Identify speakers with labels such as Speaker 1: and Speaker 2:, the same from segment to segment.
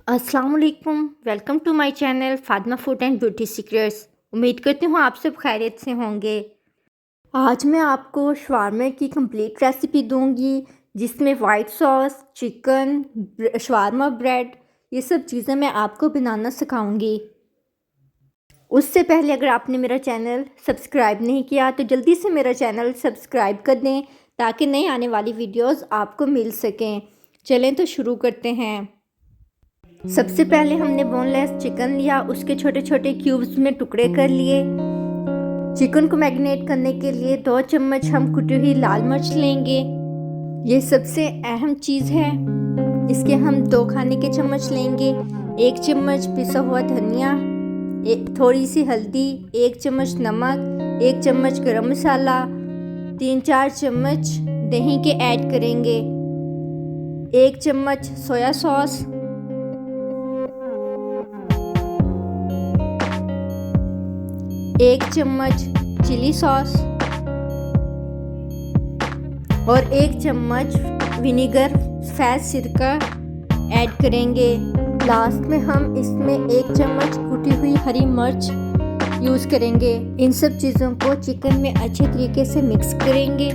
Speaker 1: अस्सलाम वालेकुम, welcome to my channel Fatima food and beauty secrets. उम्मीद करती हूँ आप सब खैरियत से होंगे। आज मैं आपको शवारमे की कंप्लीट रेसिपी दूंगी, जिसमें white sauce, chicken, shawarma bread, ये सब चीज़ें मैं आपको बनाना सिखाऊंगी। उससे पहले अगर आपने मेरा चैनल सब्सक्राइब नहीं किया तो जल्दी से मेरा चैनल सब्सक्राइब कर दें, ताकि नई आने वाली वीडियोज़ आपको मिल सकें। चलें तो शुरू करते हैं। सबसे पहले हमने बोनलेस चिकन लिया, उसके छोटे छोटे क्यूब्स में टुकड़े कर लिए। चिकन को मैरिनेट करने के लिए 2 चम्मच हम कुटी हुई लाल मिर्च लेंगे। ये सबसे अहम चीज़ है। इसके हम 2 खाने के चम्मच लेंगे। 1 चम्मच पिसा हुआ धनिया, थोड़ी सी हल्दी, 1 चम्मच नमक, 1 चम्मच गरम मसाला, 3-4 चम्मच दही के ऐड करेंगे। 1 चम्मच सोया सॉस, 1 चम्मच चिली सॉस और 1 चम्मच विनेगर सफ़ेद सिरका ऐड करेंगे। लास्ट में हम इसमें 1 चम्मच कुटी हुई हरी मिर्च यूज़ करेंगे। इन सब चीज़ों को चिकन में अच्छे तरीके से मिक्स करेंगे।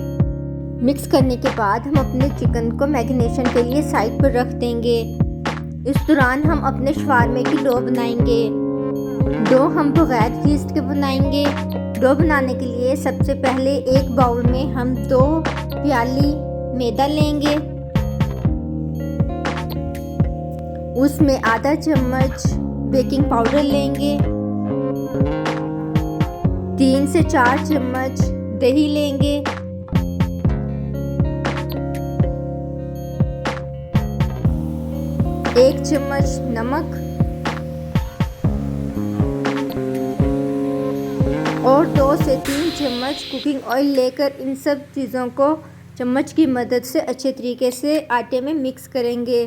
Speaker 1: मिक्स करने के बाद हम अपने चिकन को मैरिनेशन के लिए साइड पर रख देंगे। इस दौरान हम अपने शवारमे की डो बनाएंगे। डो हम बगैर यीस्ट के बनाएंगे। डो बनाने के लिए सबसे पहले एक बाउल में हम 2 प्याली मैदा लेंगे। उसमें आधा चम्मच बेकिंग पाउडर लेंगे। 3 से 4 चम्मच दही लेंगे। 1 चम्मच नमक और 2 से 3 चम्मच कुकिंग ऑयल लेकर इन सब चीज़ों को चम्मच की मदद से अच्छे तरीके से आटे में मिक्स करेंगे।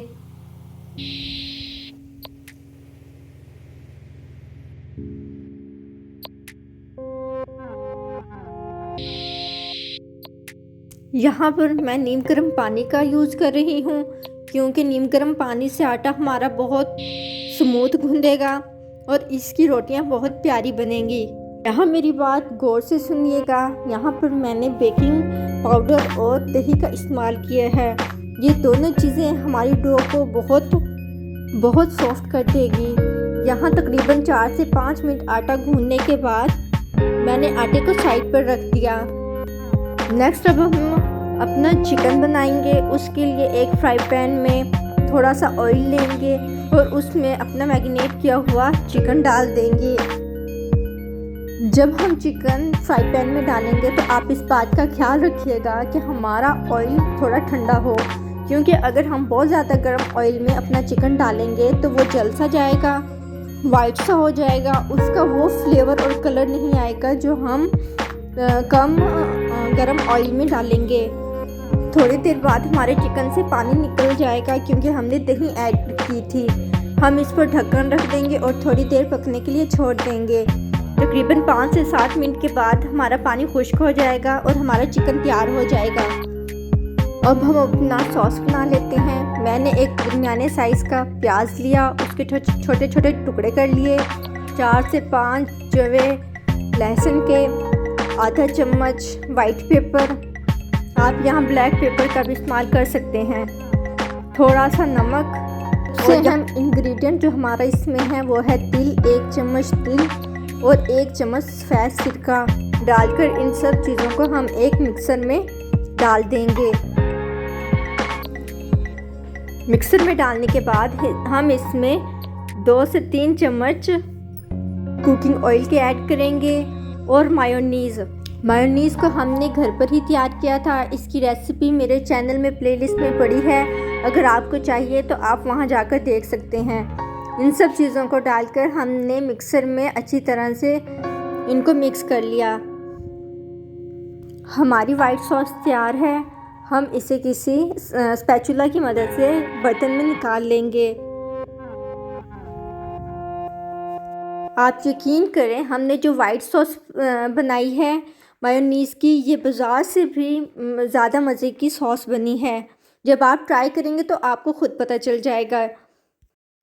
Speaker 1: यहाँ पर मैं नीम गर्म पानी का यूज़ कर रही हूँ, क्योंकि नीम गर्म पानी से आटा हमारा बहुत स्मूथ गूंदेगा और इसकी रोटियाँ बहुत प्यारी बनेंगी। यहाँ मेरी बात गौर से सुनिएगा। यहाँ पर मैंने बेकिंग पाउडर और दही का इस्तेमाल किया है। ये दोनों चीज़ें हमारी डो को बहुत सॉफ्ट कर देगी। यहाँ तकरीबन 4 से 5 मिनट आटा गूंदने के बाद मैंने आटे को साइड पर रख दिया। नेक्स्ट अब हम अपना चिकन बनाएंगे। उसके लिए एक फ्राई पैन में थोड़ा सा ऑयल लेंगे और उसमें अपना मैरिनेट किया हुआ चिकन डाल देंगे। जब हम चिकन फ्राई पैन में डालेंगे तो आप इस बात का ख्याल रखिएगा कि हमारा ऑयल थोड़ा ठंडा हो, क्योंकि अगर हम बहुत ज़्यादा गर्म ऑयल में अपना चिकन डालेंगे तो वो जल सा जाएगा, वाइट सा हो जाएगा। उसका वो फ्लेवर और कलर नहीं आएगा जो हम कम गर्म ऑयल में डालेंगे। थोड़ी देर बाद हमारे चिकन से पानी निकल जाएगा, क्योंकि हमने दही ऐड की थी। हम इस पर ढक्कन रख देंगे और थोड़ी देर पकने के लिए छोड़ देंगे। तकरीबन 5 से 7 मिनट के बाद हमारा पानी खुश्क हो जाएगा और हमारा चिकन तैयार हो जाएगा। अब हम अपना सॉस बना लेते हैं। मैंने एक दरमियाने साइज़ का प्याज लिया, उसके छोटे छोटे टुकड़े कर लिए। 4 से 5 जवे लहसुन के, आधा चम्मच वाइट पेपर, आप यहाँ ब्लैक पेपर का भी इस्तेमाल कर सकते हैं, थोड़ा सा नमक। से हम इंग्रेडिएंट जो हमारा इसमें है वो है तिल, 1 चम्मच तिल और 1 चम्मच सफ़ेद सिरका डालकर इन सब चीज़ों को हम एक मिक्सर में डाल देंगे। मिक्सर में डालने के बाद हम इसमें 2 से 3 चम्मच कुकिंग ऑयल के ऐड करेंगे और मायोनीज़ को हमने घर पर ही तैयार किया था। इसकी रेसिपी मेरे चैनल में प्लेलिस्ट में पड़ी है, अगर आपको चाहिए तो आप वहां जाकर देख सकते हैं। इन सब चीज़ों को डालकर हमने मिक्सर में अच्छी तरह से इनको मिक्स कर लिया। हमारी वाइट सॉस तैयार है। हम इसे किसी स्पैचुला की मदद से बर्तन में निकाल लेंगे। आप यकीन करें, हमने जो वाइट सॉस बनाई है मायोनीज़ की, ये बाज़ार से भी ज़्यादा मज़े की सॉस बनी है। जब आप ट्राई करेंगे तो आपको खुद पता चल जाएगा।